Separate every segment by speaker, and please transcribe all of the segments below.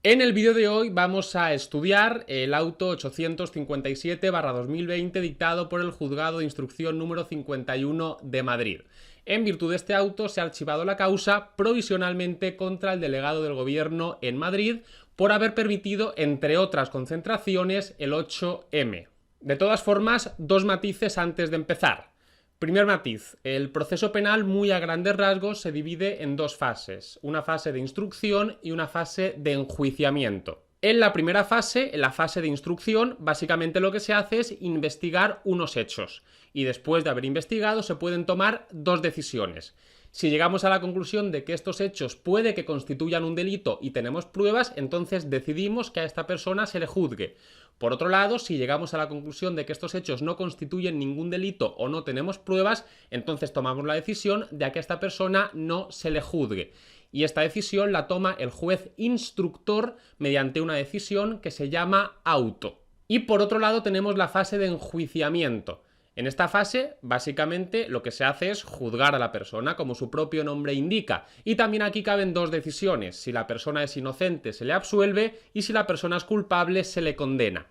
Speaker 1: En el vídeo de hoy vamos a estudiar el auto 857/2020 dictado por el Juzgado de Instrucción número 51 de Madrid. En virtud de este auto se ha archivado la causa provisionalmente contra el delegado del Gobierno en Madrid por haber permitido, entre otras concentraciones, el 8M. De todas formas, dos matices antes de empezar. Primer matiz, el proceso penal muy a grandes rasgos se divide en dos fases, una fase de instrucción y una fase de enjuiciamiento. En la primera fase, en la fase de instrucción, básicamente lo que se hace es investigar unos hechos y después de haber investigado se pueden tomar dos decisiones. Si llegamos a la conclusión de que estos hechos puede que constituyan un delito y tenemos pruebas, entonces decidimos que a esta persona se le juzgue. Por otro lado, si llegamos a la conclusión de que estos hechos no constituyen ningún delito o no tenemos pruebas, entonces tomamos la decisión de que a esta persona no se le juzgue. Y esta decisión la toma el juez instructor mediante una decisión que se llama auto. Y por otro lado tenemos la fase de enjuiciamiento. En esta fase, básicamente, lo que se hace es juzgar a la persona, como su propio nombre indica. Y también aquí caben dos decisiones. Si la persona es inocente, se le absuelve, y si la persona es culpable, se le condena.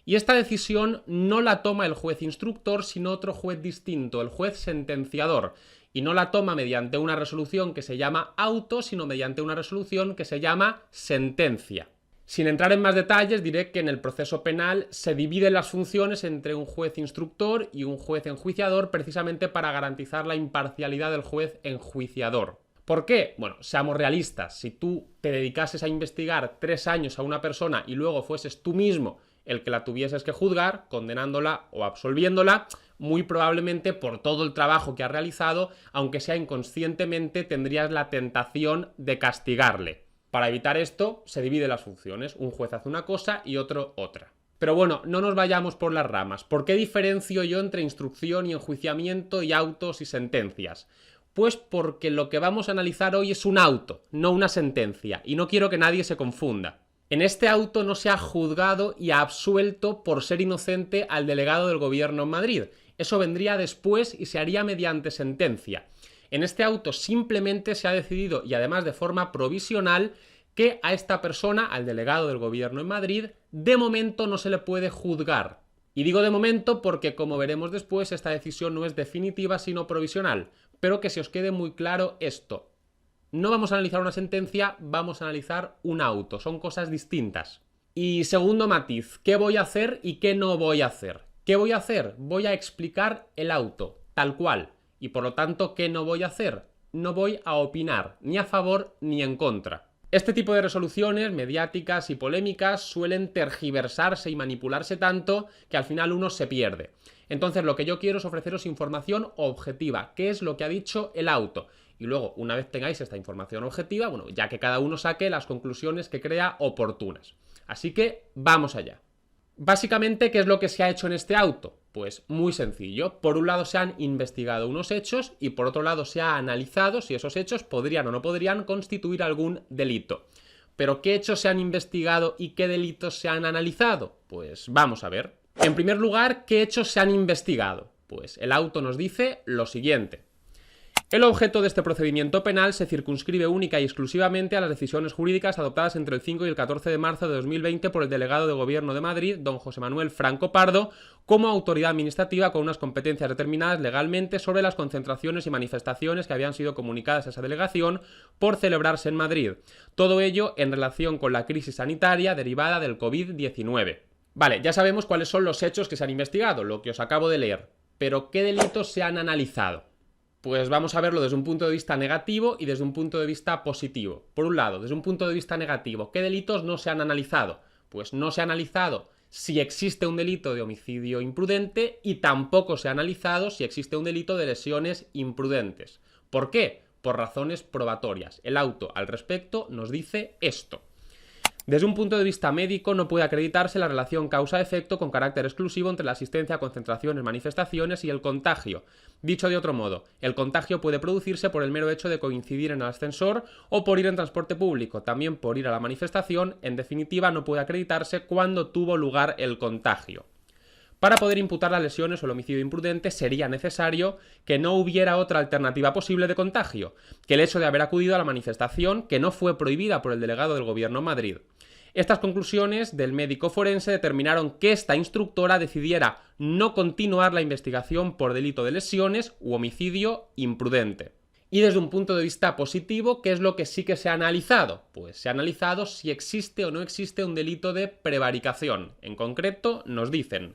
Speaker 1: Y esta decisión no la toma el juez instructor, sino otro juez distinto, el juez sentenciador. Y no la toma mediante una resolución que se llama auto, sino mediante una resolución que se llama sentencia. Sin entrar en más detalles, diré que en el proceso penal se dividen las funciones entre un juez instructor y un juez enjuiciador precisamente para garantizar la imparcialidad del juez enjuiciador. ¿Por qué? Bueno, seamos realistas. Si tú te dedicases a investigar 3 años a una persona y luego fueses tú mismo el que la tuvieses que juzgar, condenándola o absolviéndola, muy probablemente por todo el trabajo que has realizado, aunque sea inconscientemente, tendrías la tentación de castigarle. Para evitar esto, se dividen las funciones. Un juez hace una cosa y otro otra. Pero bueno, no nos vayamos por las ramas. ¿Por qué diferencio yo entre instrucción y enjuiciamiento y autos y sentencias? Pues porque lo que vamos a analizar hoy es un auto, no una sentencia, y no quiero que nadie se confunda. En este auto no se ha juzgado y ha absuelto por ser inocente al delegado del Gobierno en Madrid. Eso vendría después y se haría mediante sentencia. En este auto simplemente se ha decidido, y además de forma provisional, que a esta persona, al delegado del Gobierno en Madrid, de momento no se le puede juzgar. Y digo de momento porque, como veremos después, esta decisión no es definitiva sino provisional. Pero que se os quede muy claro esto. No vamos a analizar una sentencia, vamos a analizar un auto. Son cosas distintas. Y segundo matiz, ¿qué voy a hacer y qué no voy a hacer? ¿Qué voy a hacer? Voy a explicar el auto, tal cual. Y por lo tanto, ¿qué no voy a hacer? No voy a opinar, ni a favor ni en contra. Este tipo de resoluciones mediáticas y polémicas suelen tergiversarse y manipularse tanto que al final uno se pierde. Entonces lo que yo quiero es ofreceros información objetiva, qué es lo que ha dicho el auto. Y luego, una vez tengáis esta información objetiva, bueno, ya que cada uno saque las conclusiones que crea oportunas. Así que, vamos allá. Básicamente, ¿qué es lo que se ha hecho en este auto? Pues muy sencillo. Por un lado se han investigado unos hechos y por otro lado se ha analizado si esos hechos podrían o no podrían constituir algún delito. ¿Pero qué hechos se han investigado y qué delitos se han analizado? Pues vamos a ver. En primer lugar, ¿qué hechos se han investigado? Pues el auto nos dice lo siguiente. El objeto de este procedimiento penal se circunscribe única y exclusivamente a las decisiones jurídicas adoptadas entre el 5 y el 14 de marzo de 2020 por el delegado de Gobierno de Madrid, don José Manuel Franco Pardo, como autoridad administrativa con unas competencias determinadas legalmente sobre las concentraciones y manifestaciones que habían sido comunicadas a esa delegación por celebrarse en Madrid. Todo ello en relación con la crisis sanitaria derivada del COVID-19. Vale, ya sabemos cuáles son los hechos que se han investigado, lo que os acabo de leer. Pero ¿qué delitos se han analizado? Pues vamos a verlo desde un punto de vista negativo y desde un punto de vista positivo. Por un lado, desde un punto de vista negativo, ¿qué delitos no se han analizado? Pues no se ha analizado si existe un delito de homicidio imprudente y tampoco se ha analizado si existe un delito de lesiones imprudentes. ¿Por qué? Por razones probatorias. El auto al respecto nos dice esto. Desde un punto de vista médico no puede acreditarse la relación causa-efecto con carácter exclusivo entre la asistencia a concentraciones, manifestaciones y el contagio. Dicho de otro modo, el contagio puede producirse por el mero hecho de coincidir en el ascensor o por ir en transporte público, también por ir a la manifestación. En definitiva, no puede acreditarse cuándo tuvo lugar el contagio. Para poder imputar las lesiones o el homicidio imprudente sería necesario que no hubiera otra alternativa posible de contagio, que el hecho de haber acudido a la manifestación que no fue prohibida por el delegado del Gobierno en Madrid. Estas conclusiones del médico forense determinaron que esta instructora decidiera no continuar la investigación por delito de lesiones u homicidio imprudente. Y desde un punto de vista positivo, ¿qué es lo que sí que se ha analizado? Pues se ha analizado si existe o no existe un delito de prevaricación. En concreto, nos dicen: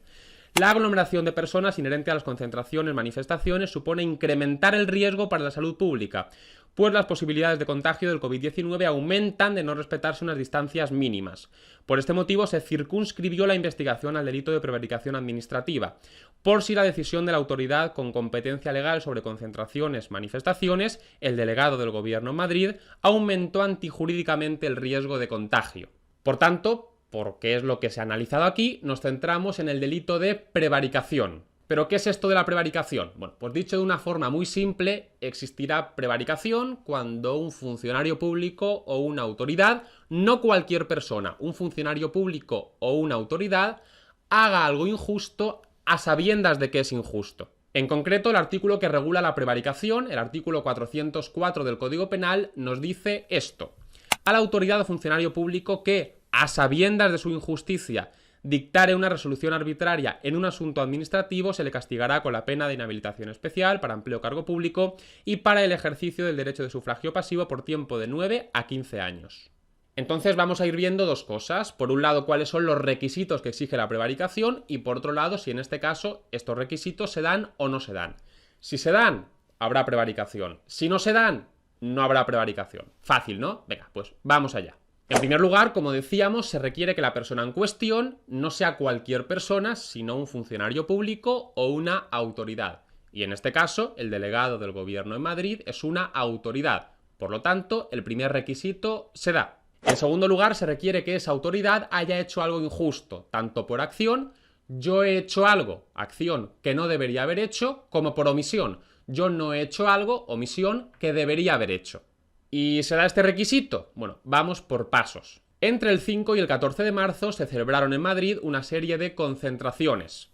Speaker 1: la aglomeración de personas inherente a las concentraciones, manifestaciones, supone incrementar el riesgo para la salud pública, pues las posibilidades de contagio del COVID-19 aumentan de no respetarse unas distancias mínimas. Por este motivo se circunscribió la investigación al delito de prevaricación administrativa, por si la decisión de la autoridad con competencia legal sobre concentraciones, manifestaciones, el delegado del Gobierno en Madrid, aumentó antijurídicamente el riesgo de contagio. Por tanto, porque es lo que se ha analizado aquí, nos centramos en el delito de prevaricación. ¿Pero qué es esto de la prevaricación? Bueno, pues dicho de una forma muy simple, existirá prevaricación cuando un funcionario público o una autoridad, no cualquier persona, un funcionario público o una autoridad, haga algo injusto a sabiendas de que es injusto. En concreto, el artículo que regula la prevaricación, el artículo 404 del Código Penal, nos dice esto: a la autoridad o funcionario público que, a sabiendas de su injusticia, dictare una resolución arbitraria en un asunto administrativo, se le castigará con la pena de inhabilitación especial para empleo o cargo público y para el ejercicio del derecho de sufragio pasivo por tiempo de 9 a 15 años. Entonces vamos a ir viendo dos cosas. Por un lado, cuáles son los requisitos que exige la prevaricación y por otro lado, si en este caso estos requisitos se dan o no se dan. Si se dan, habrá prevaricación. Si no se dan, no habrá prevaricación. Fácil, ¿no? Venga, pues vamos allá. En primer lugar, como decíamos, se requiere que la persona en cuestión no sea cualquier persona, sino un funcionario público o una autoridad. Y en este caso, el delegado del Gobierno en Madrid es una autoridad. Por lo tanto, el primer requisito se da. En segundo lugar, se requiere que esa autoridad haya hecho algo injusto, tanto por acción, yo he hecho algo, acción que no debería haber hecho, como por omisión, yo no he hecho algo, omisión que debería haber hecho. ¿Y se da este requisito? Bueno, vamos por pasos. Entre el 5 y el 14 de marzo se celebraron en Madrid una serie de concentraciones.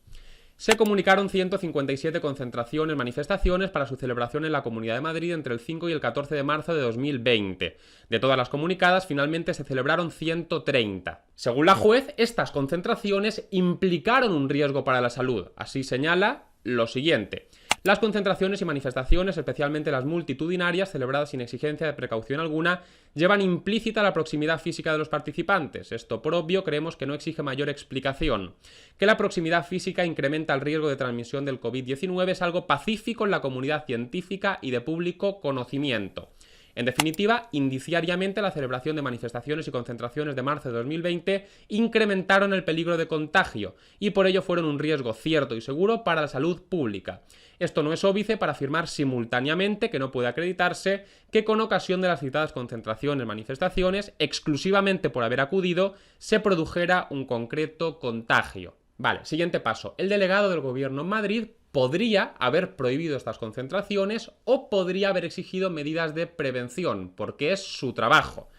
Speaker 1: Se comunicaron 157 concentraciones, manifestaciones para su celebración en la Comunidad de Madrid entre el 5 y el 14 de marzo de 2020. De todas las comunicadas, finalmente se celebraron 130. Según la juez, estas concentraciones implicaron un riesgo para la salud. Así señala lo siguiente: las concentraciones y manifestaciones, especialmente las multitudinarias, celebradas sin exigencia de precaución alguna, llevan implícita la proximidad física de los participantes. Esto, por obvio, creemos que no exige mayor explicación. Que la proximidad física incrementa el riesgo de transmisión del COVID-19 es algo pacífico en la comunidad científica y de público conocimiento. En definitiva, indiciariamente la celebración de manifestaciones y concentraciones de marzo de 2020 incrementaron el peligro de contagio y por ello fueron un riesgo cierto y seguro para la salud pública. Esto no es óbice para afirmar simultáneamente que no puede acreditarse que con ocasión de las citadas concentraciones, manifestaciones, exclusivamente por haber acudido, se produjera un concreto contagio. Vale, siguiente paso. El delegado del Gobierno en Madrid podría haber prohibido estas concentraciones o podría haber exigido medidas de prevención, porque es su trabajo.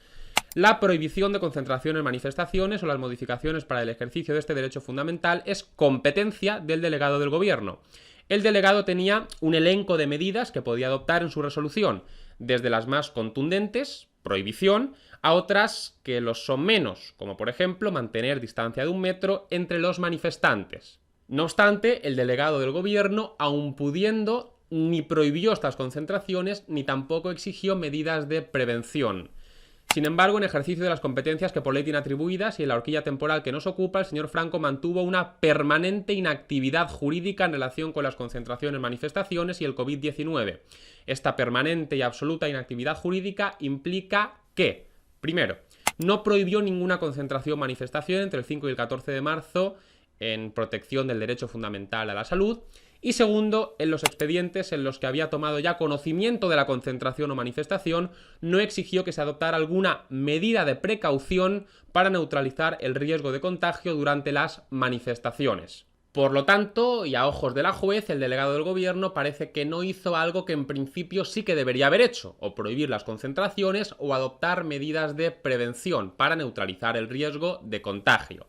Speaker 1: La prohibición de concentraciones, manifestaciones o las modificaciones para el ejercicio de este derecho fundamental es competencia del delegado del Gobierno. El delegado tenía un elenco de medidas que podía adoptar en su resolución, desde las más contundentes, prohibición, a otras que lo son menos, como por ejemplo mantener distancia de 1 metro entre los manifestantes. No obstante, el delegado del Gobierno, aun pudiendo, ni prohibió estas concentraciones ni tampoco exigió medidas de prevención. Sin embargo, en ejercicio de las competencias que por ley tiene atribuidas y en la horquilla temporal que nos ocupa, el señor Franco mantuvo una permanente inactividad jurídica en relación con las concentraciones, manifestaciones y el COVID-19. Esta permanente y absoluta inactividad jurídica implica que, primero, no prohibió ninguna concentración o manifestación entre el 5 y el 14 de marzo en protección del derecho fundamental a la salud, y segundo, en los expedientes en los que había tomado ya conocimiento de la concentración o manifestación, no exigió que se adoptara alguna medida de precaución para neutralizar el riesgo de contagio durante las manifestaciones. Por lo tanto, y a ojos de la juez, el delegado del Gobierno parece que no hizo algo que en principio sí que debería haber hecho, o prohibir las concentraciones o adoptar medidas de prevención para neutralizar el riesgo de contagio.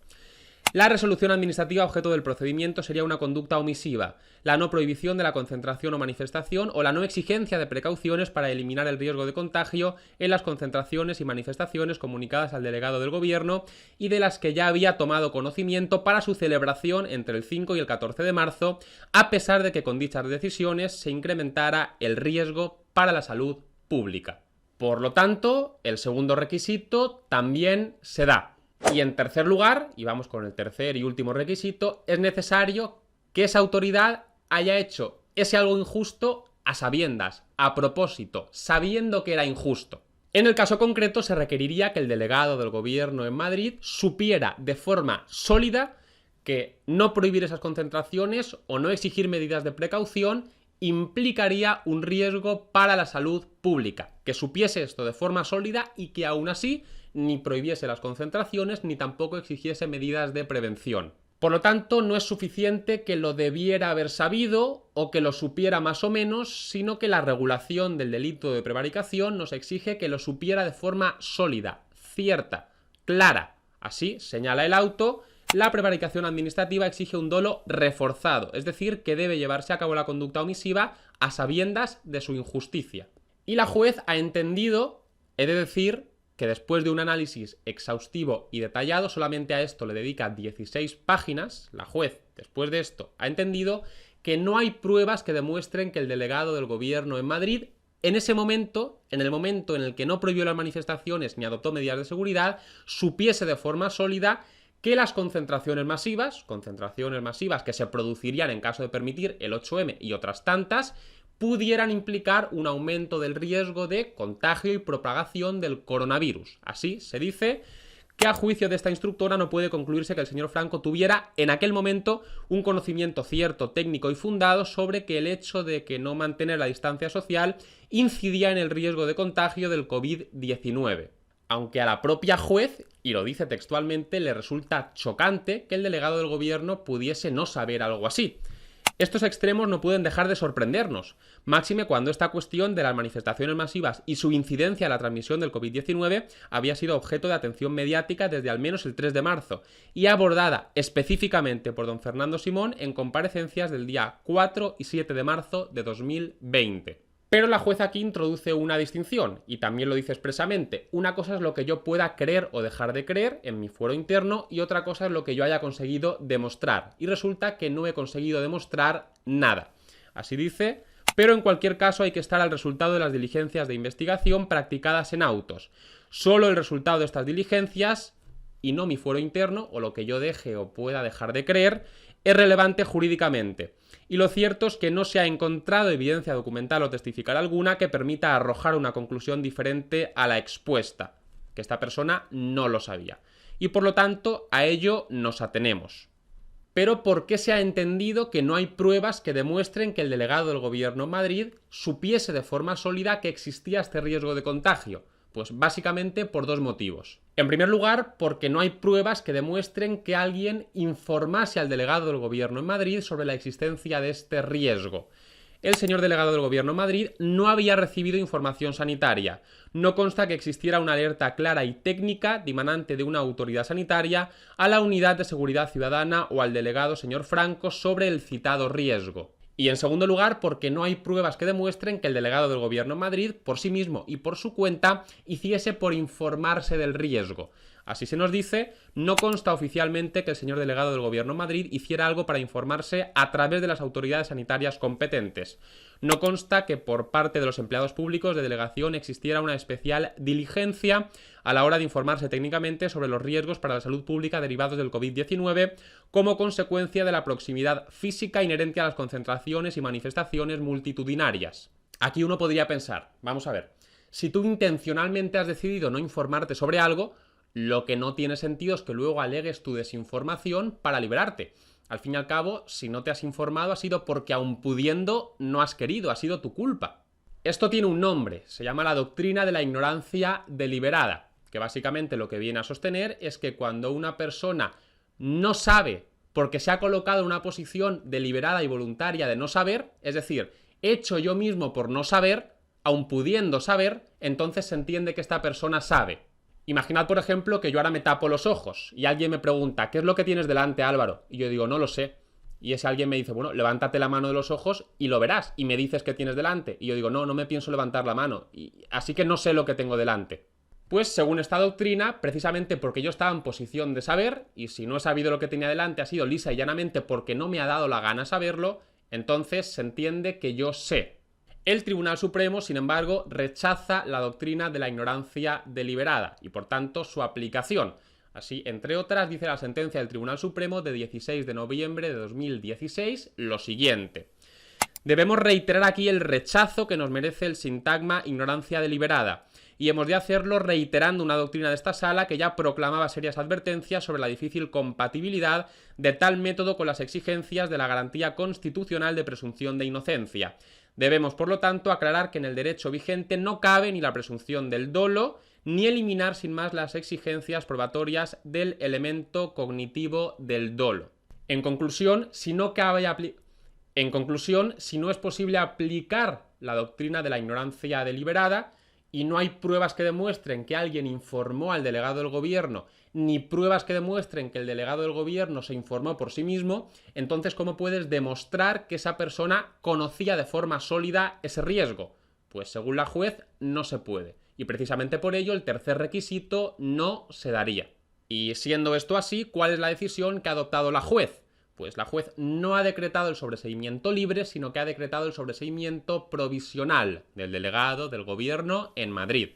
Speaker 1: La resolución administrativa objeto del procedimiento sería una conducta omisiva, la no prohibición de la concentración o manifestación o la no exigencia de precauciones para eliminar el riesgo de contagio en las concentraciones y manifestaciones comunicadas al delegado del gobierno y de las que ya había tomado conocimiento para su celebración entre el 5 y el 14 de marzo, a pesar de que con dichas decisiones se incrementara el riesgo para la salud pública. Por lo tanto, el segundo requisito también se da. Y en tercer lugar, y vamos con el tercer y último requisito, es necesario que esa autoridad haya hecho ese algo injusto a sabiendas, a propósito, sabiendo que era injusto. En el caso concreto se requeriría que el delegado del gobierno en Madrid supiera de forma sólida que no prohibir esas concentraciones o no exigir medidas de precaución implicaría un riesgo para la salud pública, que supiese esto de forma sólida y que aún así ni prohibiese las concentraciones ni tampoco exigiese medidas de prevención. Por lo tanto, no es suficiente que lo debiera haber sabido o que lo supiera más o menos, sino que la regulación del delito de prevaricación nos exige que lo supiera de forma sólida, cierta, clara. Así, señala el auto, la prevaricación administrativa exige un dolo reforzado, es decir, que debe llevarse a cabo la conducta omisiva a sabiendas de su injusticia. Y la juez ha entendido, he de decir, que después de un análisis exhaustivo y detallado, solamente a esto le dedica 16 páginas, la juez, después de esto, ha entendido que no hay pruebas que demuestren que el delegado del gobierno en Madrid, en ese momento, en el momento en el que no prohibió las manifestaciones ni adoptó medidas de seguridad, supiese de forma sólida que las concentraciones masivas que se producirían en caso de permitir el 8M y otras tantas, pudieran implicar un aumento del riesgo de contagio y propagación del coronavirus. Así se dice que a juicio de esta instructora no puede concluirse que el señor Franco tuviera en aquel momento un conocimiento cierto, técnico y fundado sobre que el hecho de que no mantener la distancia social incidía en el riesgo de contagio del COVID-19. Aunque a la propia juez, y lo dice textualmente, le resulta chocante que el delegado del gobierno pudiese no saber algo así. Estos extremos no pueden dejar de sorprendernos, máxime cuando esta cuestión de las manifestaciones masivas y su incidencia en la transmisión del COVID-19 había sido objeto de atención mediática desde al menos el 3 de marzo y abordada específicamente por don Fernando Simón en comparecencias del día 4 y 7 de marzo de 2020. Pero la jueza aquí introduce una distinción, y también lo dice expresamente. Una cosa es lo que yo pueda creer o dejar de creer en mi fuero interno, y otra cosa es lo que yo haya conseguido demostrar. Y resulta que no he conseguido demostrar nada. Así dice, pero en cualquier caso hay que estar al resultado de las diligencias de investigación practicadas en autos. Solo el resultado de estas diligencias, y no mi fuero interno, o lo que yo deje o pueda dejar de creer, es relevante jurídicamente. Y lo cierto es que no se ha encontrado evidencia documental o testifical alguna que permita arrojar una conclusión diferente a la expuesta, que esta persona no lo sabía. Y por lo tanto, a ello nos atenemos. Pero ¿por qué se ha entendido que no hay pruebas que demuestren que el delegado del gobierno en Madrid supiese de forma sólida que existía este riesgo de contagio? Pues básicamente por dos motivos. En primer lugar, porque no hay pruebas que demuestren que alguien informase al delegado del gobierno en Madrid sobre la existencia de este riesgo. El señor delegado del gobierno en Madrid no había recibido información sanitaria. No consta que existiera una alerta clara y técnica dimanante de una autoridad sanitaria a la unidad de seguridad ciudadana o al delegado señor Franco sobre el citado riesgo. Y en segundo lugar, porque no hay pruebas que demuestren que el delegado del gobierno en Madrid, por sí mismo y por su cuenta, hiciese por informarse del riesgo. Así se nos dice, no consta oficialmente que el señor delegado del gobierno en Madrid hiciera algo para informarse a través de las autoridades sanitarias competentes. No consta que por parte de los empleados públicos de delegación existiera una especial diligencia a la hora de informarse técnicamente sobre los riesgos para la salud pública derivados del COVID-19 como consecuencia de la proximidad física inherente a las concentraciones y manifestaciones multitudinarias. Aquí uno podría pensar, vamos a ver, si tú intencionalmente has decidido no informarte sobre algo, lo que no tiene sentido es que luego alegues tu desinformación para liberarte. Al fin y al cabo, si no te has informado ha sido porque aun pudiendo no has querido, ha sido tu culpa. Esto tiene un nombre, se llama la doctrina de la ignorancia deliberada, que básicamente lo que viene a sostener es que cuando una persona no sabe porque se ha colocado en una posición deliberada y voluntaria de no saber, es decir, hecho yo mismo por no saber, aun pudiendo saber, entonces se entiende que esta persona sabe. Imaginad, por ejemplo, que yo ahora me tapo los ojos y alguien me pregunta, ¿qué es lo que tienes delante, Álvaro? Y yo digo, no lo sé. Y ese alguien me dice, bueno, levántate la mano de los ojos y lo verás. Y me dices qué tienes delante. Y yo digo, no, no me pienso levantar la mano. Así que no sé lo que tengo delante. Pues según esta doctrina, precisamente porque yo estaba en posición de saber, y si no he sabido lo que tenía delante ha sido lisa y llanamente porque no me ha dado la gana saberlo, entonces se entiende que yo sé. El Tribunal Supremo, sin embargo, rechaza la doctrina de la ignorancia deliberada y, por tanto, su aplicación. Así, entre otras, dice la sentencia del Tribunal Supremo de 16 de noviembre de 2016 lo siguiente. Debemos reiterar aquí el rechazo que nos merece el sintagma ignorancia deliberada, y hemos de hacerlo reiterando una doctrina de esta sala que ya proclamaba serias advertencias sobre la difícil compatibilidad de tal método con las exigencias de la garantía constitucional de presunción de inocencia. Debemos, por lo tanto, aclarar que en el derecho vigente no cabe ni la presunción del dolo, ni eliminar sin más las exigencias probatorias del elemento cognitivo del dolo. En conclusión, si no es posible aplicar la doctrina de la ignorancia deliberada y no hay pruebas que demuestren que alguien informó al delegado del gobierno, ni pruebas que demuestren que el delegado del gobierno se informó por sí mismo, entonces ¿cómo puedes demostrar que esa persona conocía de forma sólida ese riesgo? Pues según la juez no se puede. Y precisamente por ello el tercer requisito no se daría. Y siendo esto así, ¿cuál es la decisión que ha adoptado la juez? Pues la juez no ha decretado el sobreseimiento libre, sino que ha decretado el sobreseimiento provisional del delegado del gobierno en Madrid.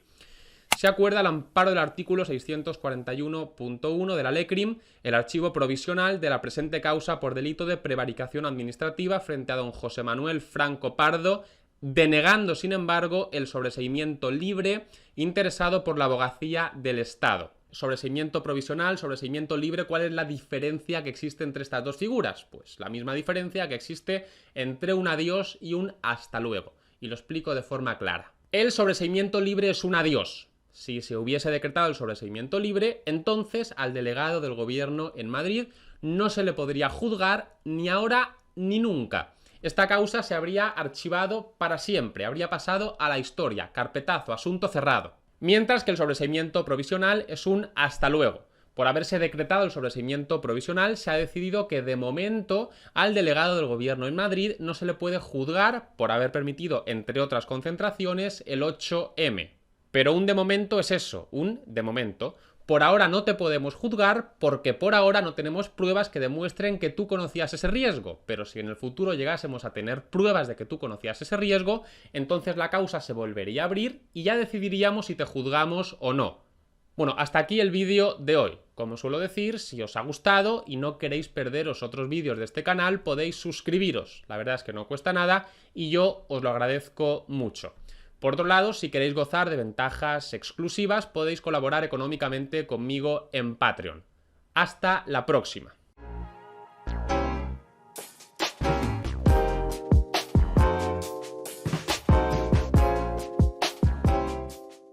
Speaker 1: Se acuerda al amparo del artículo 641.1 de la LECRIM el archivo provisional de la presente causa por delito de prevaricación administrativa frente a don José Manuel Franco Pardo, denegando, sin embargo, el sobreseimiento libre interesado por la abogacía del Estado. Sobreseimiento provisional, sobreseimiento libre, ¿cuál es la diferencia que existe entre estas dos figuras? Pues la misma diferencia que existe entre un adiós y un hasta luego. Y lo explico de forma clara. El sobreseimiento libre es un adiós. Si se hubiese decretado el sobreseimiento libre, entonces al delegado del gobierno en Madrid no se le podría juzgar ni ahora ni nunca. Esta causa se habría archivado para siempre, habría pasado a la historia, carpetazo, asunto cerrado. Mientras que el sobreseimiento provisional es un hasta luego. Por haberse decretado el sobreseimiento provisional, se ha decidido que de momento al delegado del gobierno en Madrid no se le puede juzgar por haber permitido, entre otras concentraciones, el 8M. Pero un de momento es eso, un de momento. Por ahora no te podemos juzgar porque por ahora no tenemos pruebas que demuestren que tú conocías ese riesgo. Pero si en el futuro llegásemos a tener pruebas de que tú conocías ese riesgo, entonces la causa se volvería a abrir y ya decidiríamos si te juzgamos o no. Bueno, hasta aquí el vídeo de hoy. Como suelo decir, si os ha gustado y no queréis perderos otros vídeos de este canal, podéis suscribiros. La verdad es que no cuesta nada y yo os lo agradezco mucho. Por otro lado, si queréis gozar de ventajas exclusivas, podéis colaborar económicamente conmigo en Patreon. Hasta la próxima.